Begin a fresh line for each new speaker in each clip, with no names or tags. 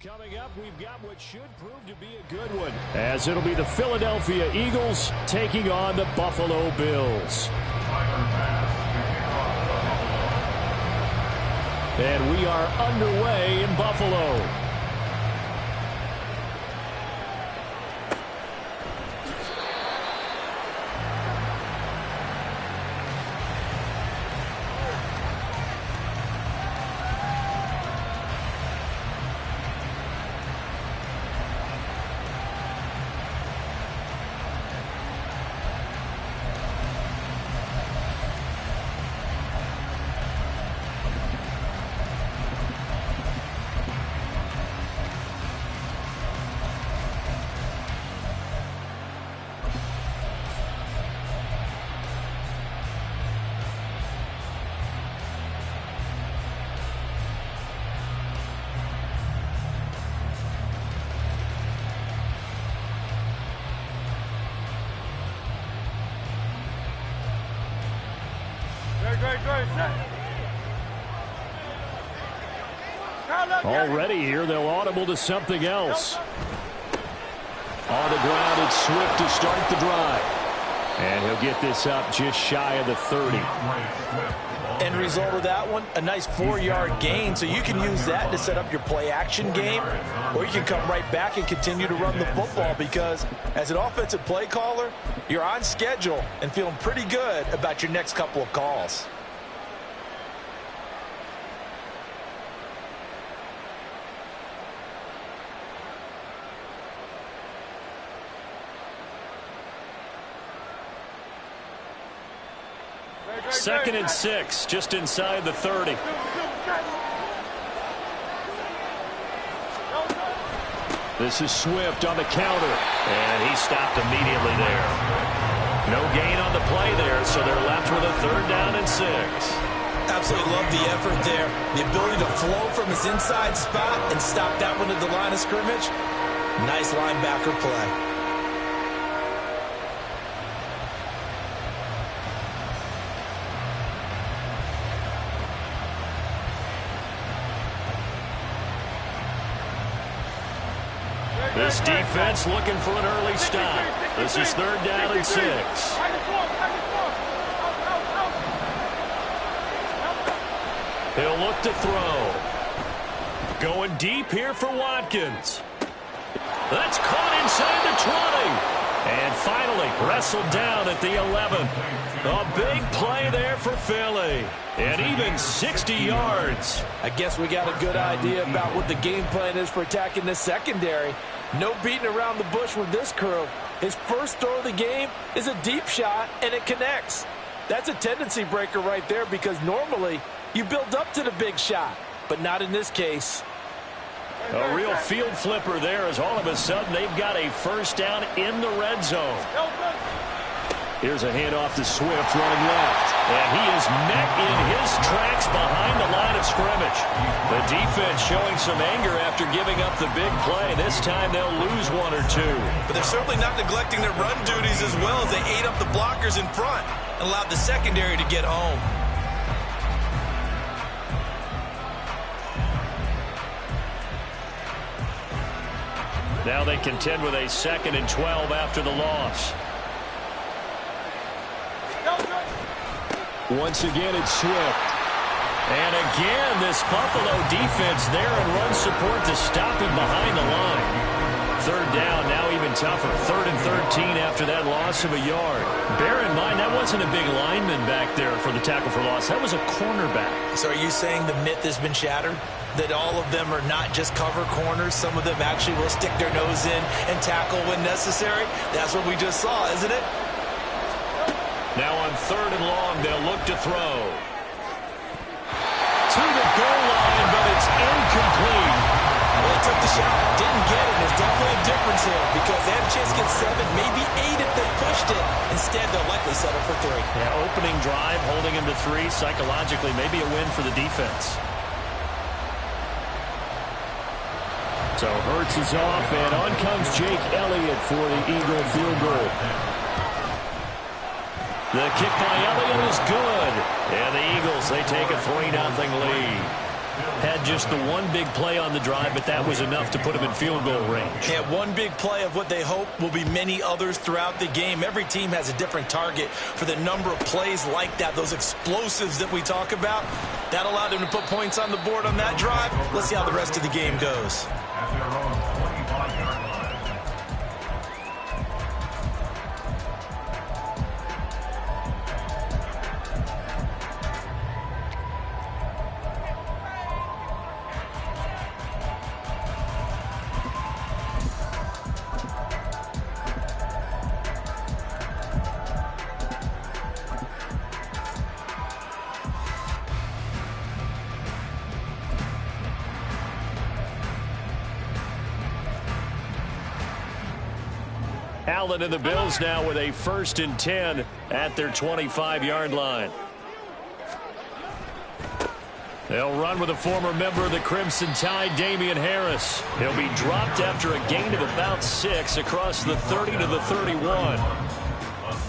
Coming up, we've got what should prove to be a good one, as it'll be the Philadelphia Eagles taking on the Buffalo Bills. And we are underway in Buffalo. Already here, they'll audible to something else. On the ground, it's Swift to start the drive. And he'll get this up just shy of the 30.
End result of that one, a nice 4-yard gain, so you can use that to set up your play-action game, or you can come right back and continue to run the football, because as an offensive play caller, you're on schedule and feeling pretty good about your next couple of calls.
Second and 6, just inside the 30. This is Swift on the counter, and he stopped immediately there. No gain on the play there, so they're left with a 3rd down and 6.
Absolutely love the effort there. The ability to flow from his inside spot and stop that one at the line of scrimmage. Nice linebacker play.
This defense looking for an early stop. This is 3rd down and 6. He'll look to throw. Going deep here for Watkins. That's caught inside the 20. And finally wrestled down at the 11. A big play there for Philly. And even 60 yards.
I guess we got a good idea about what the game plan is for attacking this secondary. No beating around the bush with this crew. His first throw of the game is a deep shot, and it connects. That's a tendency breaker right there, because normally you build up to the big shot, but not in this case.
A real field flipper there, as all of a sudden they've got a 1st down in the red zone. Here's a handoff to Swift running left. And he is met in his tracks behind the line of scrimmage. The defense showing some anger after giving up the big play. This time they'll lose 1 or 2.
But they're certainly not neglecting their run duties as well, as they ate up the blockers in front and allowed the secondary to get home.
Now they contend with a 2nd and 12 after the loss. Once again, it's Swift. And again, this Buffalo defense there in run support to stop him behind the line. 3rd down, now even tougher. 3rd and 13 after that loss of a yard. Bear in mind, that wasn't a big lineman back there for the tackle for loss. That was a cornerback.
So are you saying the myth has been shattered? That all of them are not just cover corners? Some of them actually will stick their nose in and tackle when necessary? That's what we just saw, isn't it?
Now on 3rd and long, they'll look to throw. To the goal line, but it's incomplete.
Well, he took the shot, didn't get it. There's definitely a difference here, because they had a chance to get 7, maybe 8 if they pushed it. Instead, they'll likely settle for 3.
Yeah, opening drive, holding him to 3, psychologically, maybe a win for the defense. So Hurts is off, and on comes Jake Elliott for the Eagle field goal. The kick by Elliott is good. And the Eagles, they take a 3-0 lead. Had just the one big play on the drive, but that was enough to put him in field goal range.
Yeah, one big play of what they hope will be many others throughout the game. Every team has a different target for the number of plays like that, those explosives that we talk about. That allowed them to put points on the board on that drive. Let's see how the rest of the game goes.
Allen and the Bills now with a 1st and 10 at their 25-yard line. They'll run with a former member of the Crimson Tide, Damian Harris. He'll be dropped after a gain of about 6 across the 30 to the 31.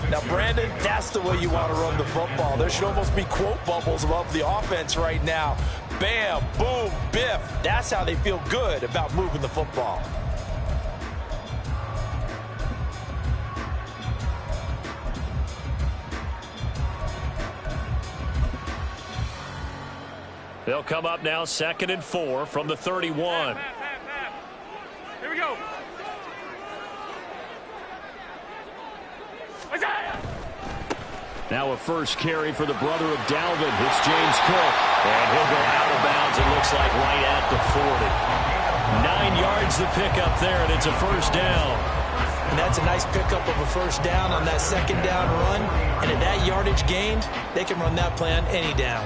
Now, Brandon, that's the way you want to run the football. There should almost be quote bubbles above the offense right now. Bam, boom, biff. That's how they feel good about moving the football.
They'll come up now 2nd and 4 from the 31.
Here we go.
Now a first carry for the brother of Dalvin. It's James Cook. And he'll go out of bounds, it looks like, right at the 40. 9 yards the pickup there, and it's a first down.
And that's a nice pickup of a first down on that second down run. And at that yardage gained, they can run that play on any down.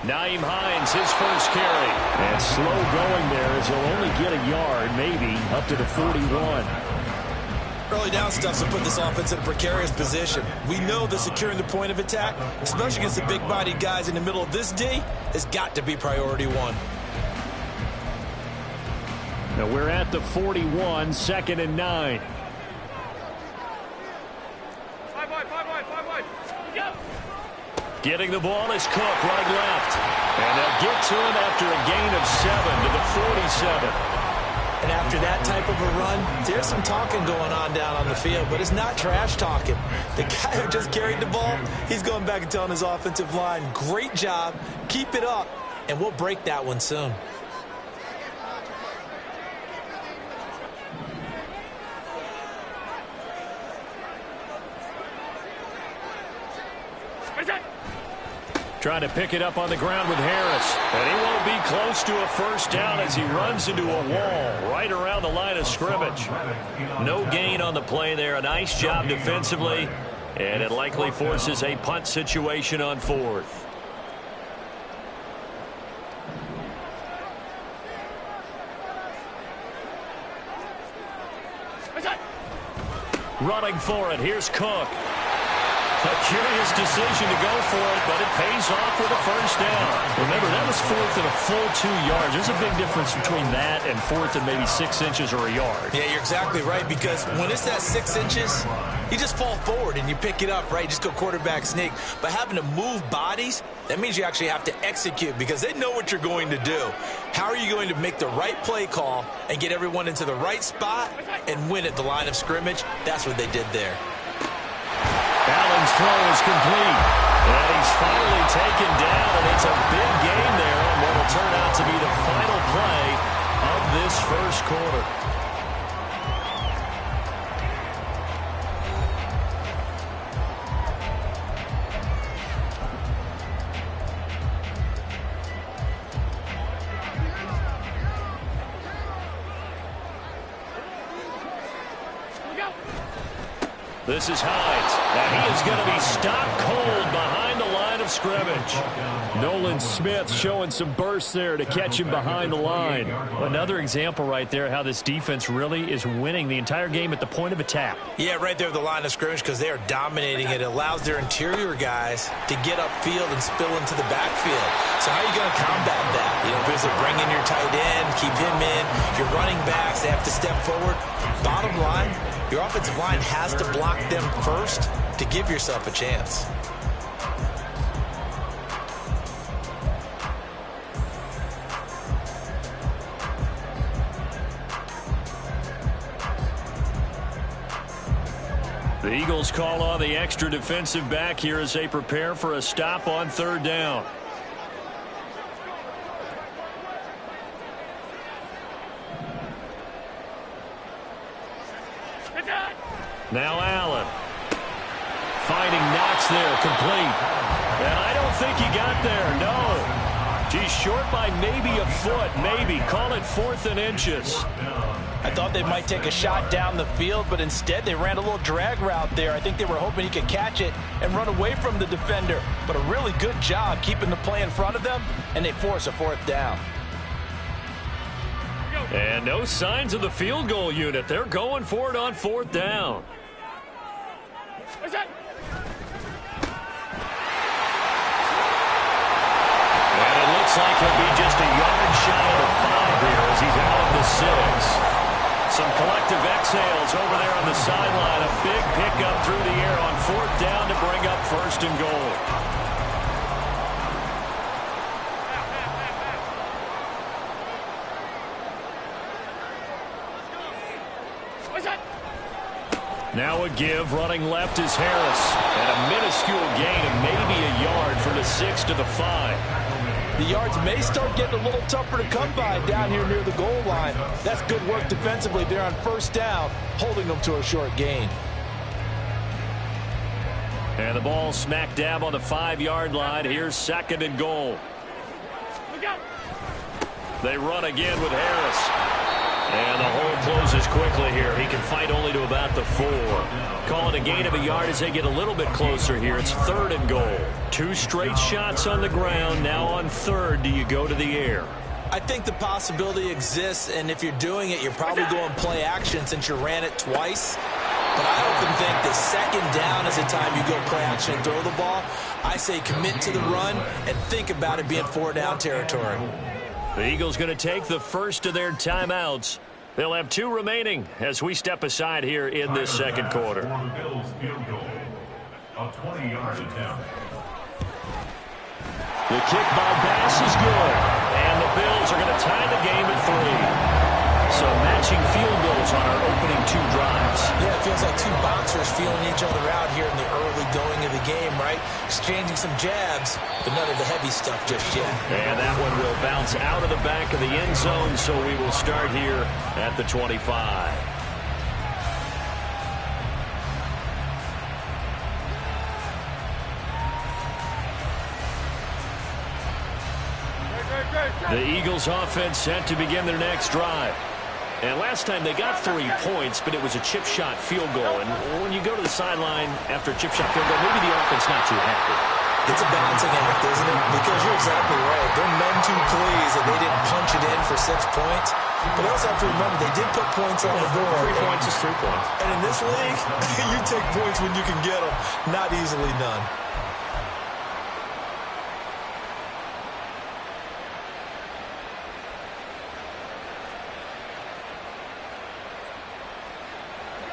Naeem Hines, his first carry. And slow going there as he'll only get a yard, maybe, up to the 41.
Early down stuff will put this offense in a precarious position. We know that securing the point of attack, especially against the big-bodied guys in the middle of this D, has got to be priority one.
Now we're at the 41, 2nd and 9. Getting the ball is Cook, right left. And they'll get to him after a gain of 7 to the 47.
And after that type of a run, there's some talking going on down on the field, but it's not trash talking. The guy who just carried the ball, he's going back and telling his offensive line, great job, keep it up, and we'll break that one soon.
Trying to pick it up on the ground with Harris. And he won't be close to a first down as he runs into a wall right around the line of scrimmage. No gain on the play there. A nice job defensively. And it likely forces a punt situation on 4th. Running for it. Here's Cook. A curious decision to go for it, but it pays off with a first down. Remember, that was 4th and a full 2 yards. There's a big difference between that and 4th and maybe 6 inches or a yard.
Yeah, you're exactly right, because when it's that 6 inches, you just fall forward and you pick it up, right? You just go quarterback sneak. But having to move bodies, that means you actually have to execute because they know what you're going to do. How are you going to make the right play call and get everyone into the right spot and win at the line of scrimmage? That's what they did there.
Allen's throw is complete. And he's finally taken down, and it's a big gain there on what will turn out to be the final play of this first quarter. This is Hines, and he is going to be stopped cold behind the line of of scrimmage. Nolan Smith showing some bursts there to catch him behind the line. Another example right there how this defense really is winning the entire game at the point of attack.
Yeah, right there at the line of scrimmage because they are dominating it. It allows their interior guys to get upfield and spill into the backfield. So how are you going to combat that? You know, because they bring in your tight end, keep him in. Your running backs, they have to step forward. Bottom line, your offensive line has to block them first to give yourself a chance.
The Eagles call on the extra defensive back here as they prepare for a stop on 3rd down. Now Allen. Finding Knox there, complete. And I don't think he got there, no. He's short by maybe a foot, maybe. Call it 4th and inches.
I thought they might take a shot down the field, but instead they ran a little drag route there. I think they were hoping he could catch it and run away from the defender. But a really good job keeping the play in front of them, and they force a 4th down.
And no signs of the field goal unit. They're going for it on 4th down.
What's that?
And it looks like he'll be just a yard shy of the 5 here as he's out of the 6. Some collective exhales over there on the sideline. A big pickup through the air on 4th down to bring up 1st and goal. Now a give, running left is Harris. And a minuscule gain of maybe a yard from the 6 to the 5.
The yards may start getting a little tougher to come by down here near the goal line. That's good work defensively there on 1st down, holding them to a short gain.
And the ball smack dab on the 5-yard line. Here's 2nd and goal. They run again with Harris. And the hole closes quickly here. He can fight only to about the 4. Calling a gain of a yard as they get a little bit closer here. It's 3rd and goal. 2 straight shots on the ground. Now on 3rd, do you go to the air?
I think the possibility exists, and if you're doing it, you're probably going play action since you ran it twice. But I often think the 2nd down is the time you go play action and throw the ball. I say commit to the run and think about it being 4-down territory.
The Eagles going to take the first of their timeouts. They'll have 2 remaining as we step aside here in this 2nd quarter. The kick by Bass is good. And the Bills are going to tie the game at 3. So matching field goals on our opening 2 drives.
Yeah, it feels like 2 boxers feeling each other out here in the early going of the game, right? Exchanging some jabs, but none of the heavy stuff just yet.
And that one will bounce out of the back of the end zone, so we will start here at the 25. The Eagles offense set to begin their next drive. And last time they got 3 points, but it was a chip shot field goal. And when you go to the sideline after a chip shot field goal, maybe the offense not too happy.
It's a balancing act, isn't it? Because you're exactly right. They're none too pleased that they didn't punch it in for 6 points. But also have to remember they did put points on the board.
3 points is 3 points.
And in this league, you take points when you can get them. Not easily done.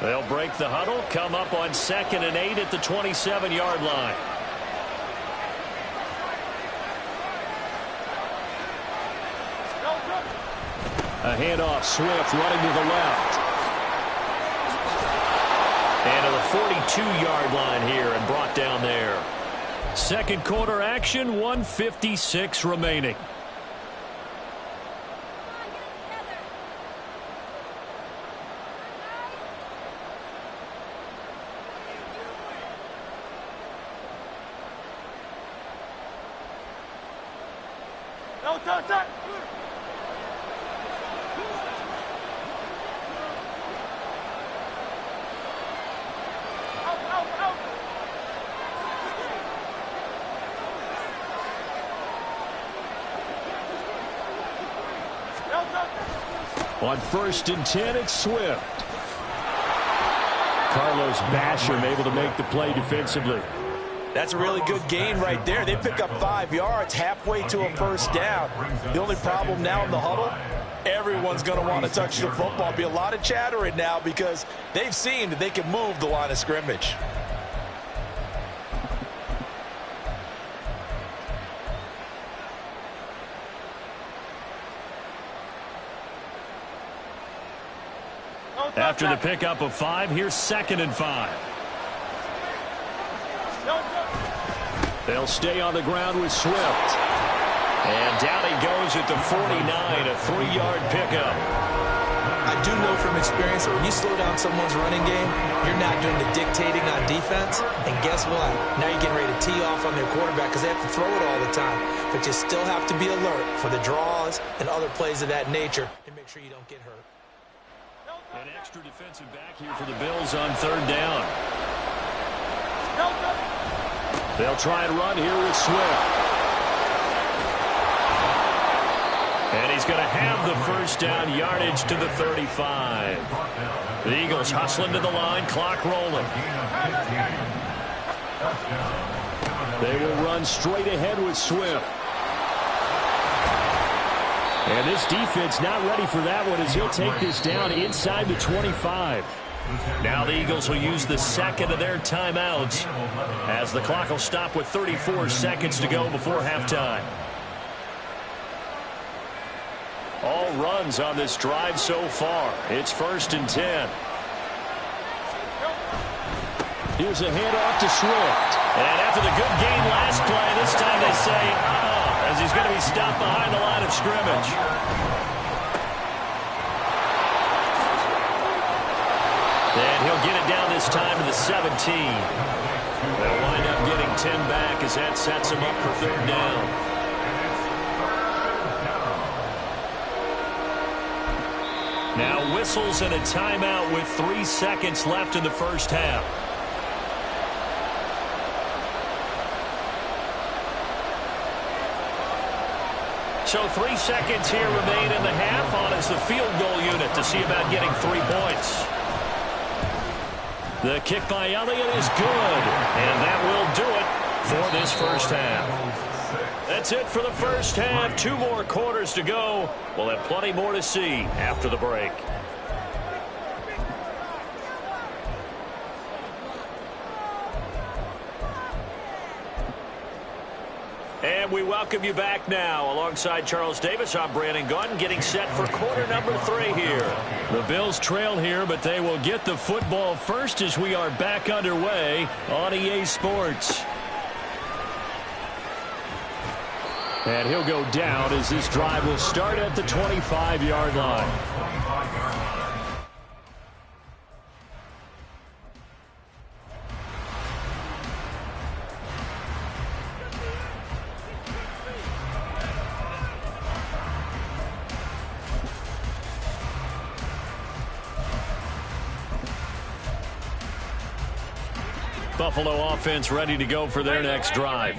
They'll break the huddle, come up on 2nd and 8 at the 27-yard line. A handoff, Swift running to the left. And to the 42-yard line here and brought down there. 2nd quarter action, 1:56 remaining. On 1st and 10, it's Swift. Carlos Basham able to make the play defensively.
That's a really good gain right there. They pick up 5 yards halfway to a first down. The only problem now in the huddle, everyone's going to want to touch the football. Be a lot of chattering now because they've seen that they can move the line of scrimmage.
After the pickup of 5, here's 2nd and 5. They'll stay on the ground with Swift. And down he goes at the 49, a 3-yard pickup.
I do know from experience that when you slow down someone's running game, you're not doing the dictating on defense. And guess what? Now you're getting ready to tee off on their quarterback because they have to throw it all the time. But you still have to be alert for the draws and other plays of that nature and make sure you don't get hurt.
An extra defensive back here for the Bills on 3rd down. They'll try and run here with Swift. And he's going to have the first down, yardage to the 35. The Eagles hustling to the line, clock rolling. They will run straight ahead with Swift. And this defense not ready for that one as he'll take this down inside the 25. Now the Eagles will use the 2nd of their timeouts as the clock will stop with 34 seconds to go before halftime. All runs on this drive so far. It's 1st and 10. Here's a handoff to Swift. And after the good game last play, this time they say, as he's going to be stopped behind the line of scrimmage. And he'll get it down this time to the 17. They'll wind up getting 10 back as that sets him up for 3rd down. Now whistles and a timeout with 3 seconds left in the first half. So 3 seconds here remain in the half. On is the field goal unit to see about getting 3 points. The kick by Elliott is good. And that will do it for this first half. That's it for the first half. 2 more quarters to go. We'll have plenty more to see after the break. And we welcome you back now. Alongside Charles Davis, I'm Brandon Gunn, getting set for quarter number 3 here. The Bills trail here, but they will get the football first as we are back underway on EA Sports. And he'll go down as this drive will start at the 25-yard line. Buffalo offense ready to go for their next drive.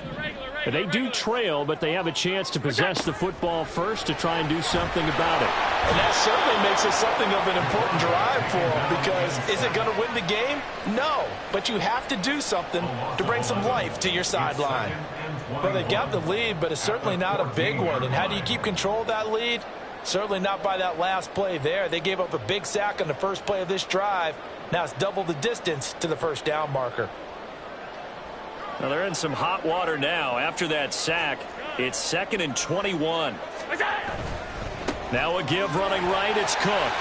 They do trail, but they have a chance to possess the football first to try and do something about it.
And that certainly makes it something of an important drive for them because is it going to win the game? No, but you have to do something to bring some life to your sideline. Well, they got the lead, but it's certainly not a big one. And how do you keep control of that lead? Certainly not by that last play there. They gave up a big sack on the first play of this drive. Now it's double the distance to the first down marker.
Now they're in some hot water now. After that sack, it's 2nd and 21. Now a give running right. It's Cook.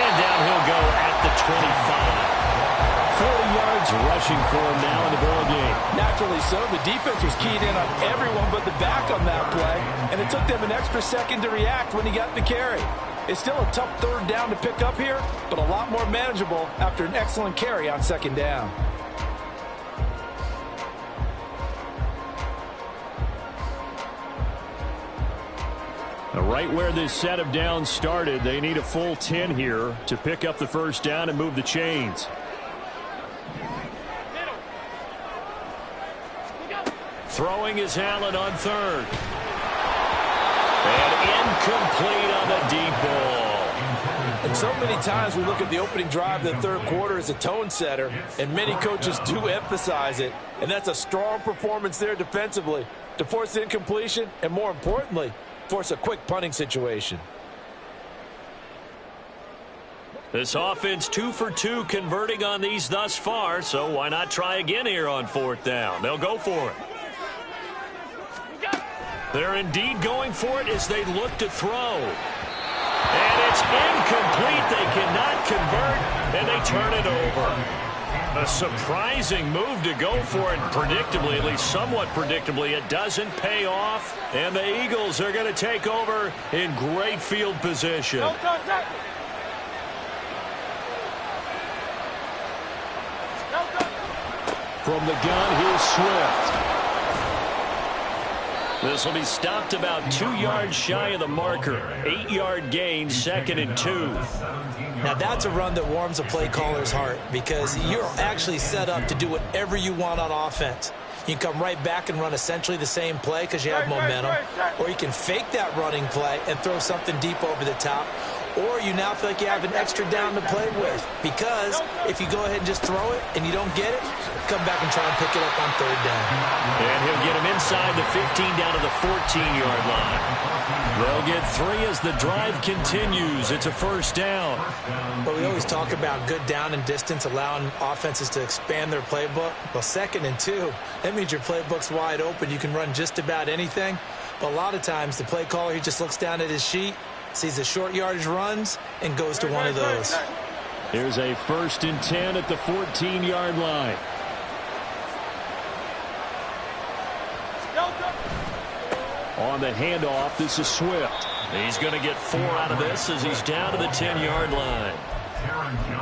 And down he'll go at the 25. 40 yards rushing for him now in the ball game.
Naturally so. The defense was keyed in on everyone but the back on that play. And it took them an extra second to react when he got the carry. It's still a tough 3rd down to pick up here, but a lot more manageable after an excellent carry on 2nd down.
Right where this set of downs started, they need a full 10 here to pick up the first down and move the chains. Throwing is Allen on 3rd. And incomplete on the deep ball.
And so many times we look at the opening drive of the third quarter as a tone setter, and many coaches do emphasize it. And that's a strong performance there defensively to force the incompletion and, more importantly, force a quick punting situation.
This offense 2 for 2 converting on these thus far, so why not try again here on fourth down? They'll go for it. They're indeed going for it as they look to throw. And it's incomplete. They cannot convert, and they turn it over. A surprising move to go for it predictably, at least somewhat predictably. It doesn't pay off, and the Eagles are going to take over in great field position. From the gun, here's Swift. This will be stopped about 2 yards shy of the marker. 8-yard gain, 2nd and 2.
Now that's a run that warms a play caller's heart because you're actually set up to do whatever you want on offense. You can come right back and run essentially the same play because you have momentum, or you can fake that running play and throw something deep over the top, or you now feel like you have an extra down to play with because if you go ahead and just throw it and you don't get it, come back and try and pick it up on third down.
And he'll get him inside the 15 down to the 14-yard line. They'll get 3 as the drive continues. It's a first down.
But we always talk about good down and distance, allowing offenses to expand their playbook. Well, 2nd and 2, that means your playbook's wide open. You can run just about anything. But a lot of times the play caller, he just looks down at his sheet, sees the short yardage runs, and goes to one of those.
Here's a 1st and 10 at the 14-yard line. On the handoff, this is Swift. He's going to get 4 out of this as he's down to the 10-yard line.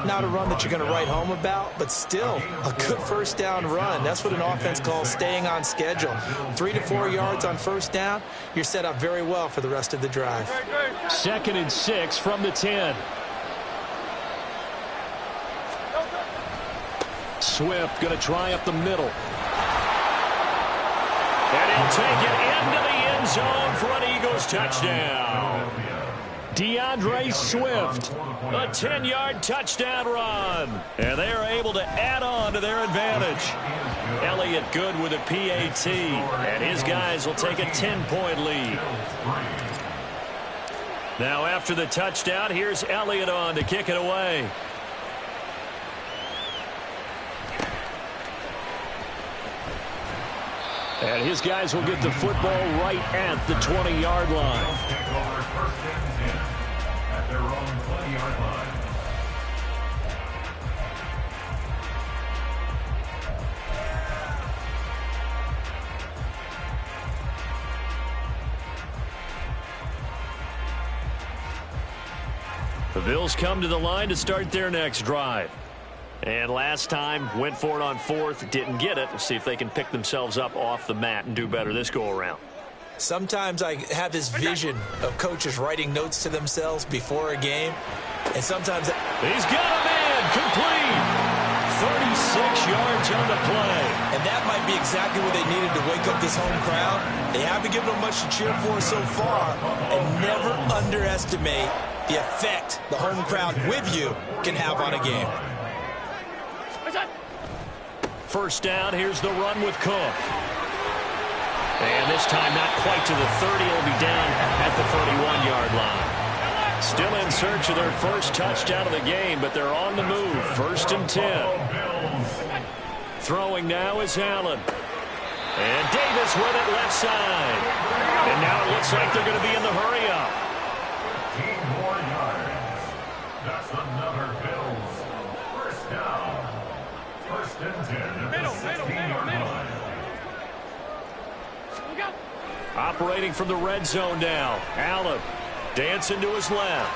Not a run that you're going to write home about, but still a good first down run. That's what an offense calls staying on schedule. 3 to 4 yards on first down, you're set up very well for the rest of the drive.
2nd and 6 from the 10. Swift going to try up the middle. And he'll take it into the end zone for an Eagles touchdown. DeAndre Swift, a 10-yard touchdown run. And they are able to add on to their advantage. Elliott good with a PAT. And his guys will take a 10-point lead. Now after the touchdown, here's Elliott on to kick it away. And his guys will get the football right at the 20-yard line. The Bills come to the line to start their next drive. And last time, went for it on 4th, didn't get it. Let's see if they can pick themselves up off the mat and do better this go-around.
Sometimes I have this vision of coaches writing notes to themselves before a game. And sometimes...
He's got a man, complete. 36 yards on the play.
And that might be exactly what they needed to wake up this home crowd. They haven't given them much to cheer for so far. And never underestimate the effect the home crowd with you can have on a game.
First down, here's the run with Cook. And this time not quite to the 30. It'll be down at the 31-yard line. Still in search of their first touchdown of the game, but they're on the move. 1st and 10. Throwing now is Allen. And Davis with it left side. And now it looks like they're going to be in the hurry-up.
15 more yards. That's another Bills first down. 1st and 10 at the 16-yard line.
Operating from the red zone now. Allen dancing to his left.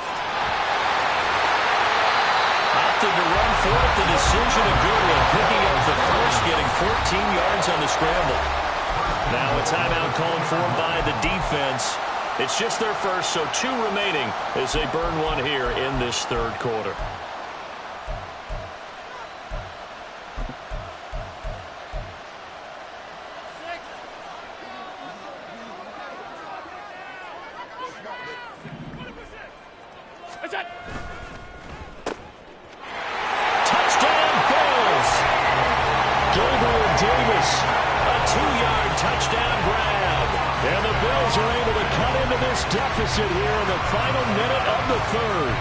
Opted to run for it. The decision of Goodwin picking up the first, getting 14 yards on the scramble. Now a timeout called for by the defense. It's just their first, so 2 remaining as they burn one here in this third quarter. Cardinals are able to cut into this deficit here in the final minute of the third.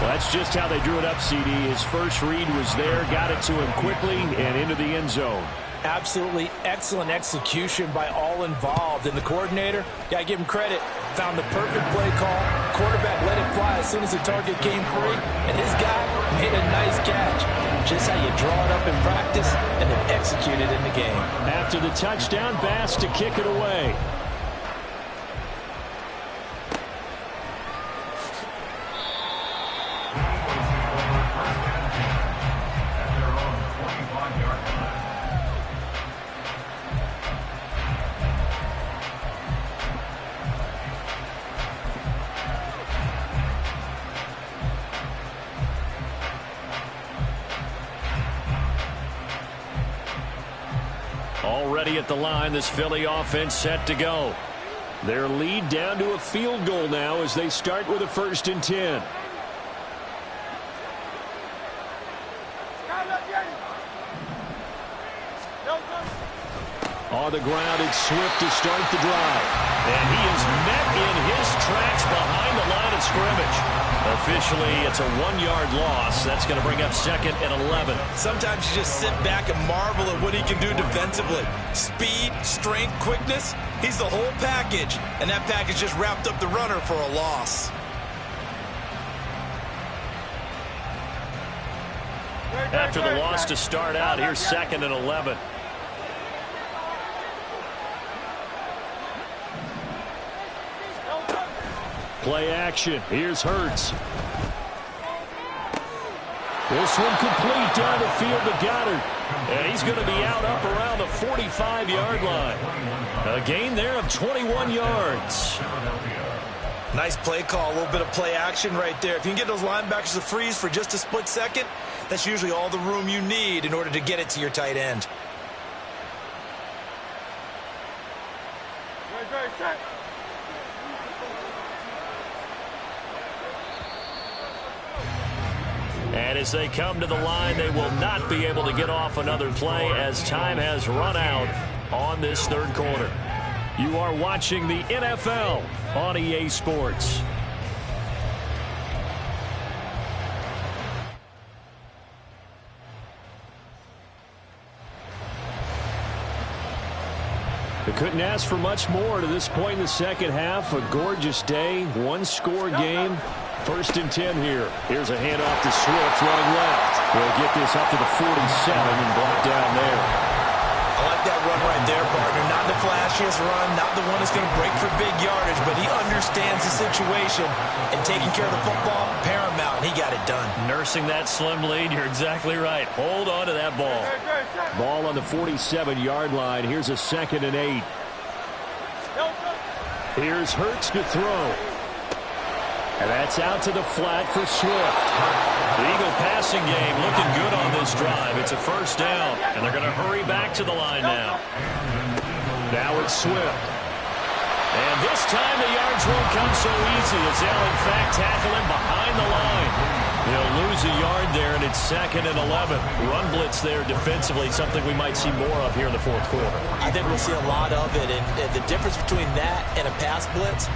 Well, that's just how they drew it up, CD. His first read was there, got it to him quickly, and into the end zone.
Absolutely excellent execution by all involved. And the coordinator, got to give him credit, found the perfect play call. Quarterback let it fly as soon as the target came free, and his guy made a nice catch. Just how you draw it up in practice and then execute it in the game.
After the touchdown, Bass to kick it away. Already at the line, this Philly offense set to go. Their lead down to a field goal now as they start with a 1st and 10. On the ground, it's Swift to start the drive. And he is met in his tracks behind the line of scrimmage. Officially, it's a 1-yard loss. That's going to bring up 2nd and 11.
Sometimes you just sit back and marvel at what he can do defensively. Speed, strength, quickness. He's the whole package. And that package just wrapped up the runner for a loss.
After the loss to start out, here's 2nd and 11. Play action. Here's Hurts. This one complete down the field to Goddard. And he's going to be out up around the 45-yard line. A gain there of 21 yards.
Nice play call. A little bit of play action right there. If you can get those linebackers to freeze for just a split second, that's usually all the room you need in order to get it to your tight end.
And as they come to the line, they will not be able to get off another play as time has run out on this third quarter. You are watching the NFL on EA Sports. They couldn't ask for much more to this point in the second half. A gorgeous day, one-score game. 1st and 10 here. Here's a handoff to Swift running left. We'll get this up to the 47 and block down there.
I like that run right there, partner. Not the flashiest run, not the one that's going to break for big yardage, but he understands the situation, and taking care of the football, paramount, and he got it done.
Nursing that slim lead, you're exactly right. Hold on to that ball. Ball on the 47-yard line. Here's a 2nd and 8. Here's Hurts to throw. And that's out to the flat for Swift. The Eagle passing game looking good on this drive. It's a 1st down, and they're going to hurry back to the line now. Now it's Swift. And this time the yards won't come so easy as they'll, in fact, tackle him behind the line. They'll lose a yard there, and it's 2nd and 11. Run blitz there defensively, something we might see more of here in the fourth quarter.
I think we'll see a lot of it, and the difference between that and a pass blitz,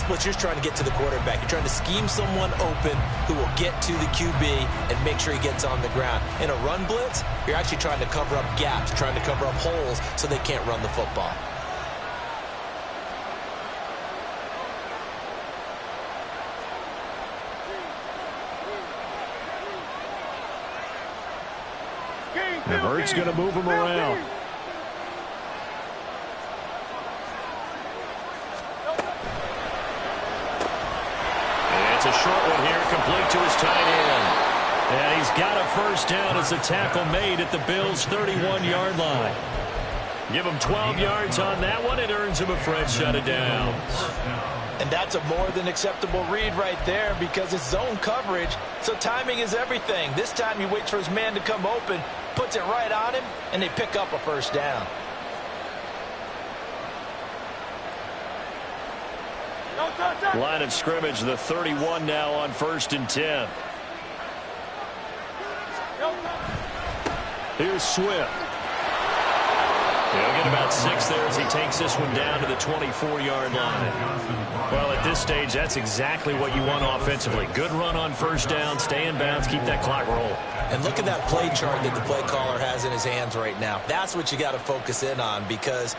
you're just trying to get to the quarterback. You're trying to scheme someone open who will get to the QB and make sure he gets on the ground. In a run blitz, you're actually trying to cover up gaps, trying to cover up holes so they can't run the football.
And Hurts going to move him around. And it's a short one here, complete to his tight end. And he's got a 1st down as the tackle made at the Bills' 31-yard line. Give him 12 yards on that one. It earns him a fresh set of downs.
And that's a more than acceptable read right there because it's zone coverage, so timing is everything. This time he waits for his man to come open, puts it right on him, and they pick up a 1st down.
Line of scrimmage, the 31 now on 1st and 10. Here's Swift. He'll gain about 6 there as he takes this one down to the 24-yard line. Well, at this stage, that's exactly what you want offensively. Good run on first down, stay in bounds, keep that clock rolling.
And look at that play chart that the play caller has in his hands right now. That's what you got to focus in on, because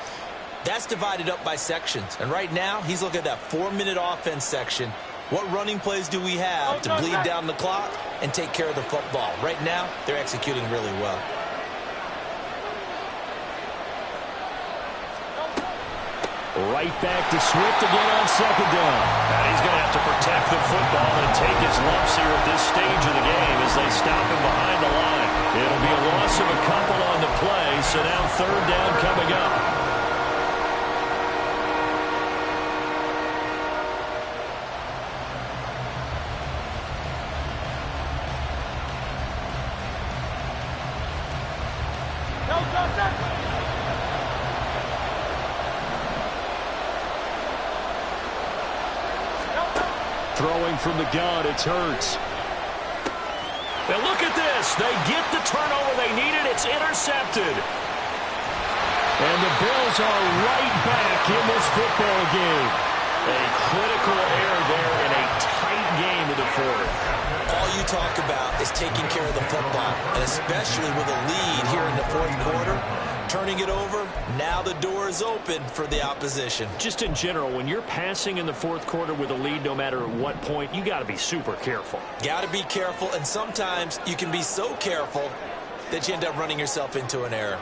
that's divided up by sections. And right now, he's looking at that 4-minute offense section. What running plays do we have to bleed down the clock and take care of the football? Right now, they're executing really well.
Right back to Swift again on second down. And he's going to have to protect the football and take his lumps here at this stage of the game as they stop him behind the line. It'll be a loss of a couple on the play, so now third down coming up. Throwing from the gun, it's Hurts. And look at this. They get the turnover they needed. It's intercepted. And the Bills are right back in this football game. A critical error there in a tight game in the fourth.
All you talk about is taking care of the football, and especially with a lead here in the fourth quarter. Turning it over, now the door is open for the opposition.
Just in general, when you're passing in the fourth quarter with a lead, no matter at what point, you got to be super careful.
Got to be careful, and sometimes you can be so careful that you end up running yourself into an error.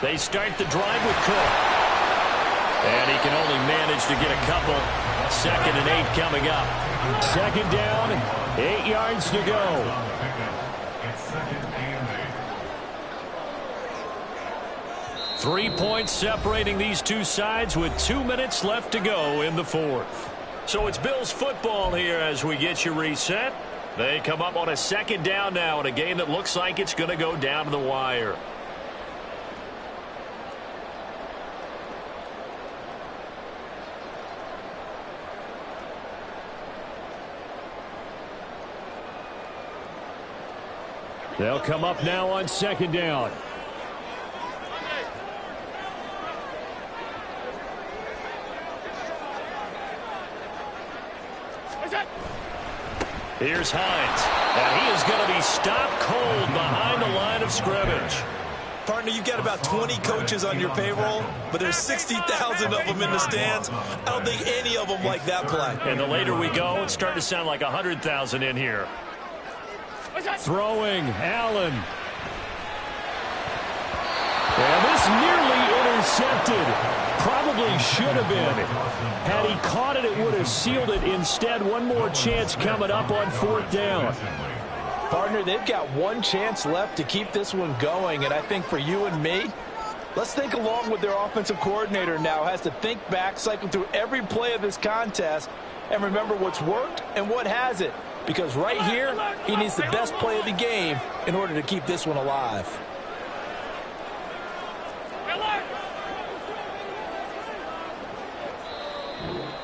They start the drive with Cook. And he can only manage to get a couple. 2nd and 8 coming up. Second down, 8 yards to go. 3 points separating these two sides with 2 minutes left to go in the fourth. So it's Bills football here as we get you reset. They come up on a second down now in a game that looks like it's going to go down to the wire. They'll come up now on second down. Here's Hines. And he is going to be stopped cold behind the line of scrimmage.
Partner, you've got about 20 coaches on your payroll, but there's 60,000 of them in the stands. I don't think any of them like that play.
And the later we go, it's starting to sound like 100,000 in here. Throwing, Allen. And this nearly intercepted. Probably should have been. Had he caught it, it would have sealed it. Instead, one more chance coming up on fourth down.
Partner, they've got one chance left to keep this one going, and I think for you and me, let's think along with their offensive coordinator now. Has to think back, cycle through every play of this contest, and remember what's worked and what hasn't. Because right here, he needs the best play of the game in order to keep this one alive.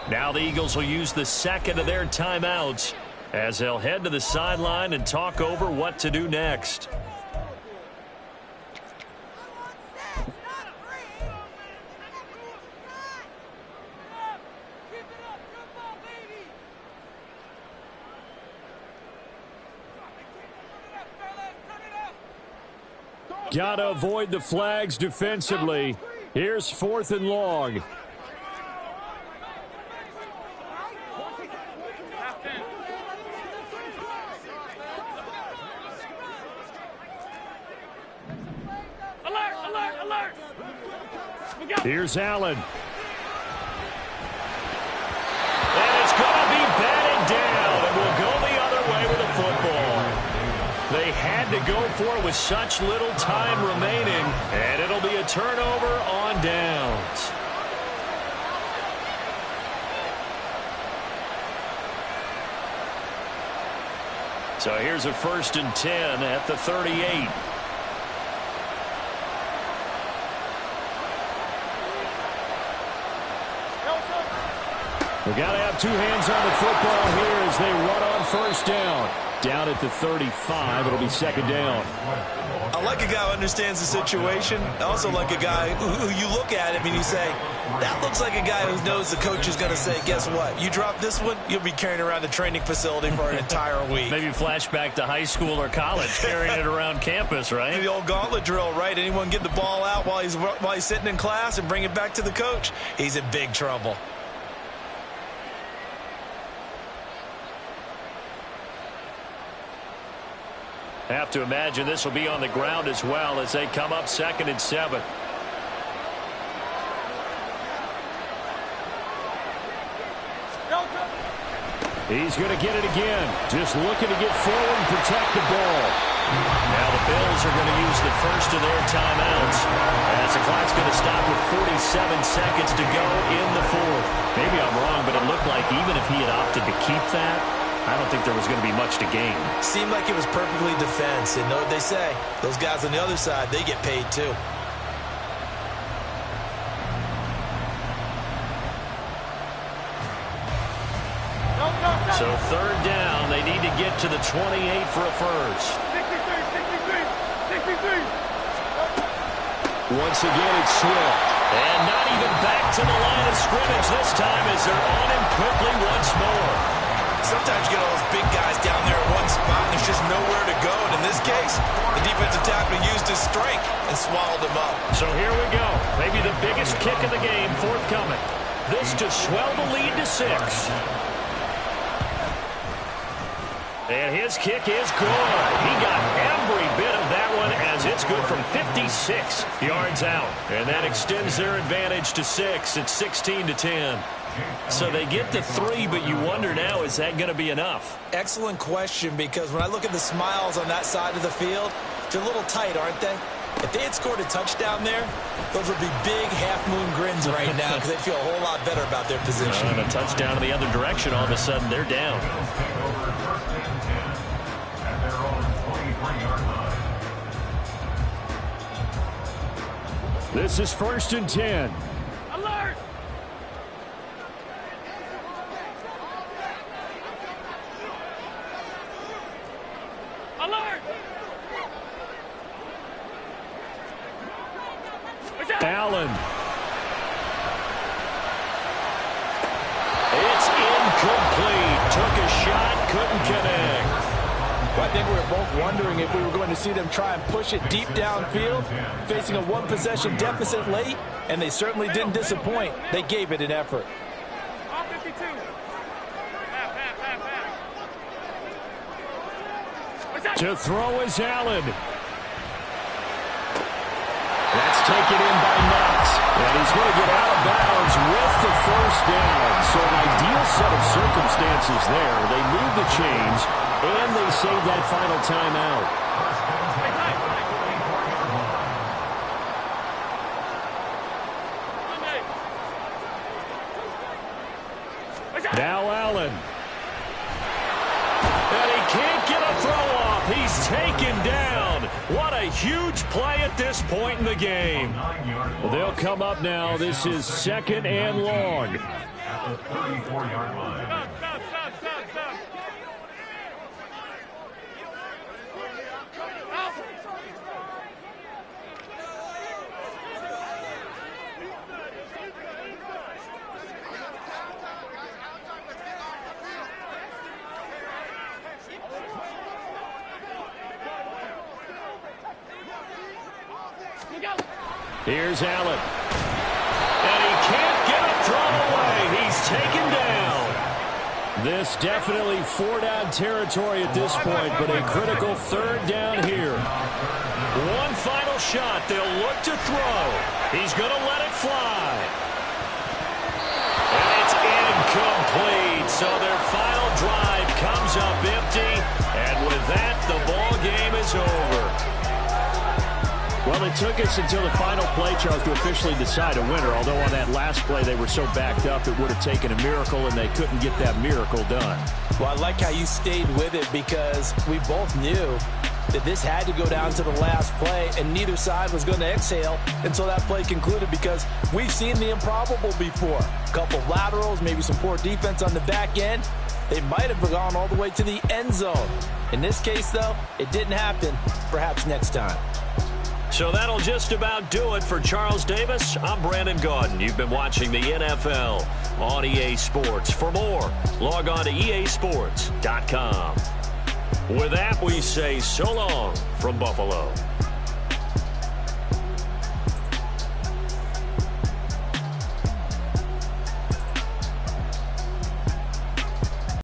Now the Eagles will use the second of their timeouts as they'll head to the sideline and talk over what to do next. Got to avoid the flags defensively. Here's 4th and long. Here's Allen. And it's going to be batted down, and we'll go the other way with the football. They had to go for it with such little time remaining, and it'll be a turnover on downs. So here's a 1st and 10 at the 38. We've got to have two hands on the football here as they run on first down. Down at the 35, it'll be second down.
I like a guy who understands the situation. I also like a guy who you look at him and you say, that looks like a guy who knows the coach is going to say, guess what? You drop this one, you'll be carrying around the training facility for an entire week.
Maybe flashback to high school or college, carrying it around campus, right?
The old gauntlet drill, right? Anyone get the ball out while he's sitting in class and bring it back to the coach? He's in big trouble.
Have to imagine this will be on the ground as well as they come up 2nd and 7. He's going to get it again. Just looking to get forward and protect the ball. Now the Bills are going to use the first of their timeouts as the clock's going to stop with 47 seconds to go in the 4th. Maybe I'm wrong, but it looked like even if he had opted to keep that, I don't think there was going to be much to gain.
Seemed like it was perfectly defense. And know what they say? Those guys on the other side, they get paid too.
So 3rd down, they need to get to the 28 for a first.
63.
Once again, it's Swift. And not even back to the line of scrimmage this time as they're on him quickly once more.
Sometimes you get all those big guys down there at one spot and there's just nowhere to go. And in this case, the defensive tackle used his strength and swallowed him up.
So here we go. Maybe the biggest kick of the game forthcoming. This to swell the lead to 6. And his kick is good. He got every bit of that one as it's good from 56 yards out. And that extends their advantage to 6. It's 16-10. So they get to 3, but you wonder now, is that going to be enough?
Excellent question, because when I look at the smiles on that side of the field, they're a little tight, aren't they? If they had scored a touchdown there, those would be big half-moon grins right now because they feel a whole lot better about their position.
And a touchdown in the other direction, all of a sudden they're down. This is 1st and 10.
Alert! Alert!
Allen. It's incomplete. Took a shot, couldn't connect.
Well, I think we were both wondering if we were going to see them try and push it deep downfield, facing a one-possession deficit late, and they certainly didn't disappoint. They gave it an effort.
All 52.
To throw is Allen. That's taken in by Knox. And he's going to get out of bounds with the first down. So an ideal set of circumstances there. They move the chains, and they save that final timeout. Now Allen. And he can't get a throw off. He's taken down. What a huge play at this point in the game. Well, they'll come up now. This is 2nd and long.
At the 34-yard line.
Stop.
Here's Allen. And he can't get a throw away. He's taken down. This definitely 4-down territory at this point, but a critical 3rd down here. One final shot. They'll look to throw. He's going to let it fly. And it's incomplete. So their final drive comes up empty. And with that, the ball game is over. Well, it took us until the final play, Charles, to officially decide a winner. Although on that last play they were so backed up, it would have taken a miracle, and they couldn't get that miracle done.
Well, I like how you stayed with it because we both knew that this had to go down to the last play, and neither side was going to exhale until that play concluded because we've seen the improbable before. A couple of laterals, maybe some poor defense on the back end. They might have gone all the way to the end zone. In this case, though, it didn't happen. Perhaps next time.
So that'll just about do it for Charles Davis. I'm Brandon Gaudin. You've been watching the NFL on EA Sports. For more, log on to easports.com. With that, we say so long from Buffalo.